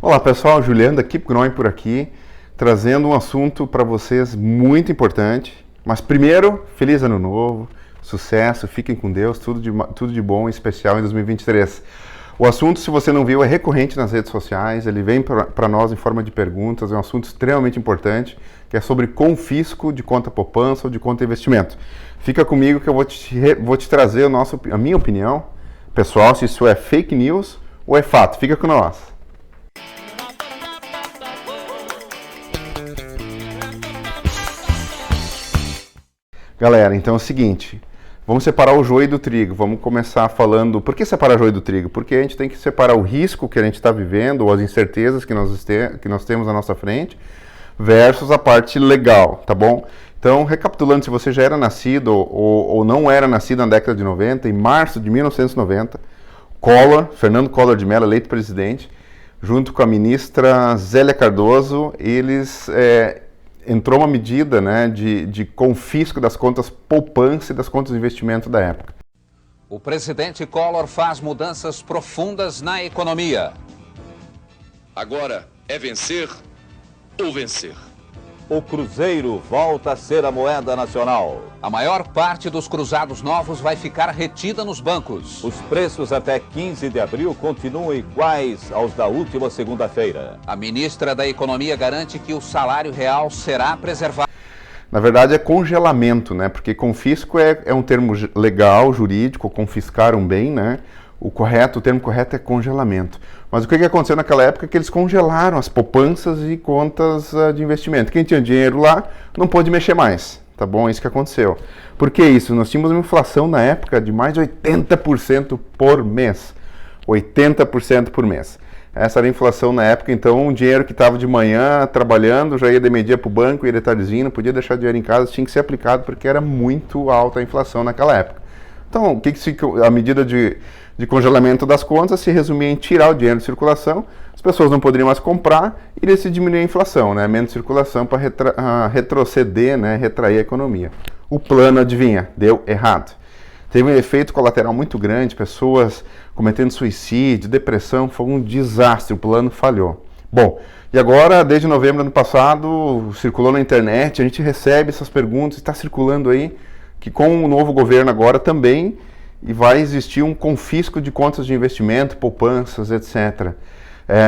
Olá pessoal, Juliano da Keep Growing por aqui, trazendo um assunto para vocês muito importante. Mas primeiro, feliz ano novo, sucesso, fiquem com Deus, tudo de bom e especial em 2023. O assunto, se você não viu, é recorrente nas redes sociais, ele vem para nós em forma de perguntas, é um assunto extremamente importante, que é sobre confisco de conta poupança ou de conta investimento. Fica comigo que eu vou te trazer a minha opinião pessoal, se isso é fake news ou é fato. Fica com nós. Galera, então é o seguinte, vamos separar o joio do trigo, vamos começar falando... Por que separar o joio do trigo? Porque a gente tem que separar o risco que a gente está vivendo, ou as incertezas que nós temos à nossa frente, versus a parte legal, tá bom? Então, recapitulando, se você já era nascido ou não era nascido na década de 90, em março de 1990, Fernando Collor de Mello, eleito presidente, junto com a ministra Zélia Cardoso, entrou uma medida, né, de confisco das contas poupança e das contas de investimento da época. O presidente Collor faz mudanças profundas na economia. Agora é vencer ou vencer. O Cruzeiro volta a ser a moeda nacional. A maior parte dos cruzados novos vai ficar retida nos bancos. Os preços até 15 de abril continuam iguais aos da última segunda-feira. A ministra da Economia garante que o salário real será preservado. Na verdade é congelamento, né? Porque confisco é um termo legal, jurídico, confiscar um bem, né? O termo correto é congelamento. Mas o que aconteceu naquela época é que eles congelaram as poupanças e contas de investimento. Quem tinha dinheiro lá não pôde mexer mais, tá bom? Isso que aconteceu. Por que isso? Nós tínhamos uma inflação na época de mais de 80% por mês. 80% por mês. Essa era a inflação na época, então o dinheiro que estava de manhã trabalhando já ia de meio-dia para o banco, ia de tardezinho, não podia deixar dinheiro em casa, tinha que ser aplicado porque era muito alta a inflação naquela época. Então, a medida de congelamento das contas se resumia em tirar o dinheiro de circulação, as pessoas não poderiam mais comprar, iria se diminuir a inflação, né? Menos circulação para retroceder, né? Retrair a economia. O plano, adivinha, deu errado. Teve um efeito colateral muito grande, pessoas cometendo suicídio, depressão, foi um desastre, o plano falhou. Bom, e agora, desde novembro do ano passado, circulou na internet, a gente recebe essas perguntas, está circulando aí, que com o novo governo agora também vai existir um confisco de contas de investimento, poupanças, etc.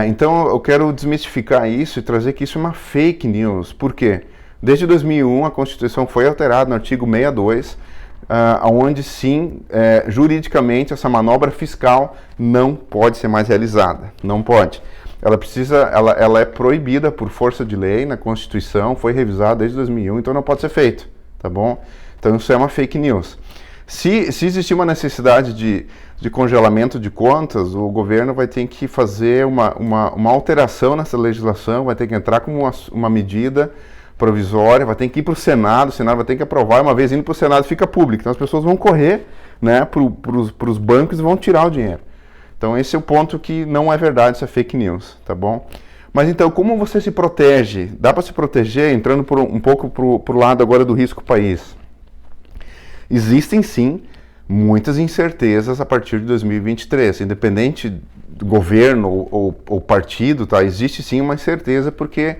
Então eu quero desmistificar isso e trazer que isso é uma fake news. Por quê? Desde 2001 a Constituição foi alterada no artigo 62, onde sim, juridicamente, essa manobra fiscal não pode ser mais realizada. Não pode. Ela é proibida por força de lei na Constituição, foi revisada desde 2001, então não pode ser feito, tá bom? Então isso é uma fake news. Se existir uma necessidade de congelamento de contas, o governo vai ter que fazer uma alteração nessa legislação, vai ter que entrar com uma medida provisória, vai ter que ir para o Senado vai ter que aprovar, uma vez indo para o Senado fica público, então as pessoas vão correr, né, para os bancos e vão tirar o dinheiro. Então esse é o ponto que não é verdade, isso é fake news, tá bom? Mas então, como você se protege? Dá para se proteger entrando um pouco para o lado agora do risco país? Existem sim muitas incertezas a partir de 2023, independente do governo ou partido, tá? Existe sim uma incerteza porque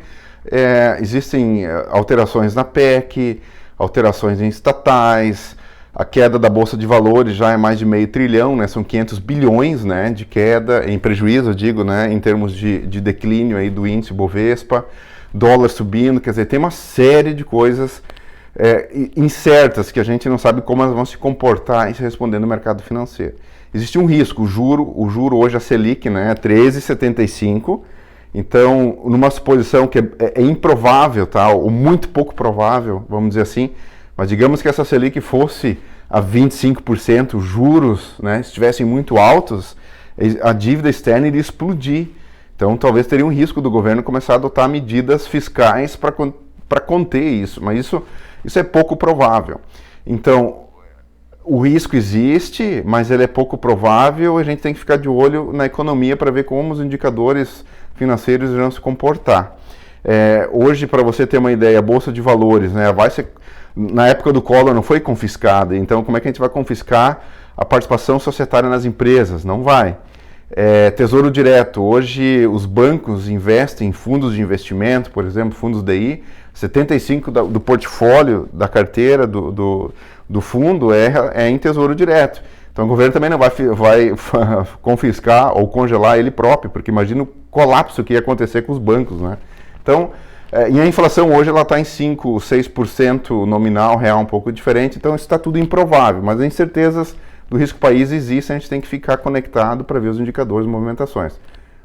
existem alterações na PEC, alterações em estatais, a queda da Bolsa de Valores já é mais de meio trilhão, né? São 500 bilhões, né, de queda, em prejuízo, eu digo, né, em termos de declínio aí do índice Bovespa, dólar subindo, quer dizer, tem uma série de coisas incertas, que a gente não sabe como elas vão se comportar e se responder no mercado financeiro. Existe um risco, o juro hoje, a Selic, né, 13,75, então, numa suposição que é improvável, tá, ou muito pouco provável, vamos dizer assim, mas digamos que essa Selic fosse a 25%, os juros, né, estivessem muito altos, a dívida externa iria explodir. Então, talvez teria um risco do governo começar a adotar medidas fiscais para conter isso, mas isso é pouco provável. Então, o risco existe, mas ele é pouco provável, a gente tem que ficar de olho na economia para ver como os indicadores financeiros irão se comportar. Hoje, para você ter uma ideia, a Bolsa de Valores, né, na época do Collor não foi confiscada, então como é que a gente vai confiscar a participação societária nas empresas? Não vai. Tesouro Direto. Hoje os bancos investem em fundos de investimento, por exemplo, fundos DI, 75% do portfólio da carteira do fundo é em Tesouro Direto. Então o governo também não vai confiscar ou congelar ele próprio, porque imagina o colapso que ia acontecer com os bancos, né? Então, e a inflação hoje ela está em 5%, 6% nominal, real um pouco diferente, então isso está tudo improvável, mas as incertezas do risco país existem, a gente tem que ficar conectado para ver os indicadores e movimentações.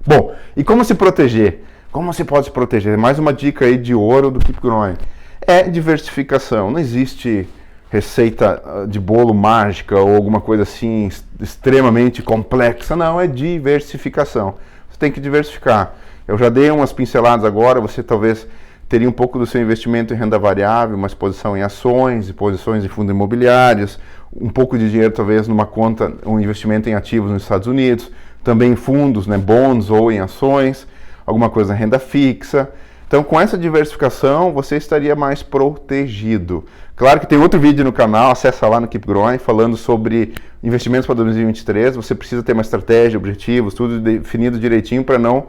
Bom, e como se proteger? Como você pode se proteger? Mais uma dica aí de ouro do Keep Growing. É diversificação, não existe receita de bolo mágica ou alguma coisa assim extremamente complexa, não, é diversificação. Você tem que diversificar. Eu já dei umas pinceladas agora, você talvez teria um pouco do seu investimento em renda variável, uma exposição em ações, posições em fundos imobiliários, um pouco de dinheiro talvez numa conta, um investimento em ativos nos Estados Unidos, também em fundos, né, bonds ou em ações, alguma coisa em renda fixa. Então, com essa diversificação, você estaria mais protegido. Claro que tem outro vídeo no canal, acessa lá no Keep Growing, falando sobre investimentos para 2023. Você precisa ter uma estratégia, objetivos, tudo definido direitinho para não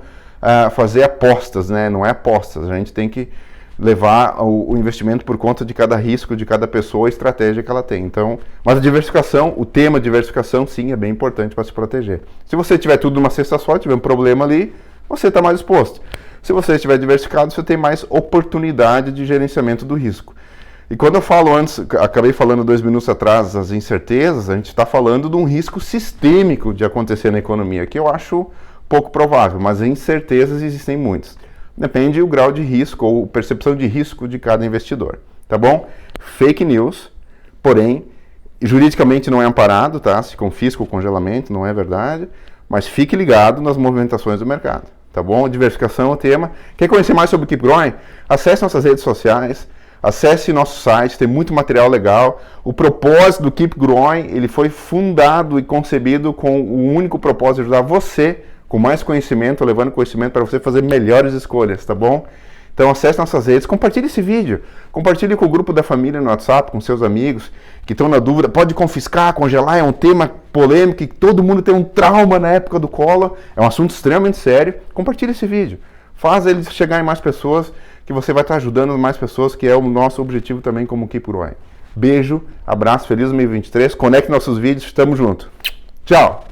fazer apostas, né? Não é apostas, a gente tem que levar o investimento por conta de cada risco, de cada pessoa, a estratégia que ela tem. Então, mas a diversificação, o tema diversificação, sim, é bem importante para se proteger. Se você tiver tudo numa cesta só, tiver um problema ali, você está mais exposto. Se você estiver diversificado, você tem mais oportunidade de gerenciamento do risco. E quando eu falo antes, acabei falando 2 minutos atrás, as incertezas, a gente está falando de um risco sistêmico de acontecer na economia, que eu acho pouco provável, mas incertezas existem muitas. Depende do grau de risco ou percepção de risco de cada investidor, tá bom? Fake news, porém, juridicamente não é amparado, tá? Se confisca o congelamento, não é verdade, mas fique ligado nas movimentações do mercado, tá bom? Diversificação é o tema. Quer conhecer mais sobre o Keep Growing? Acesse nossas redes sociais, acesse nosso site, tem muito material legal. O propósito do Keep Growing, ele foi fundado e concebido com o único propósito de ajudar você com mais conhecimento, levando conhecimento para você fazer melhores escolhas, tá bom? Então acesse nossas redes, compartilhe esse vídeo, compartilhe com o grupo da família no WhatsApp, com seus amigos que estão na dúvida, pode confiscar, congelar, é um tema polêmico, que todo mundo tem um trauma na época do Collor, é um assunto extremamente sério, compartilhe esse vídeo, faz ele chegar em mais pessoas, que você vai estar ajudando mais pessoas, que é o nosso objetivo também como Keep Growing. Beijo, abraço, feliz 2023, conecte nossos vídeos, estamos juntos. Tchau!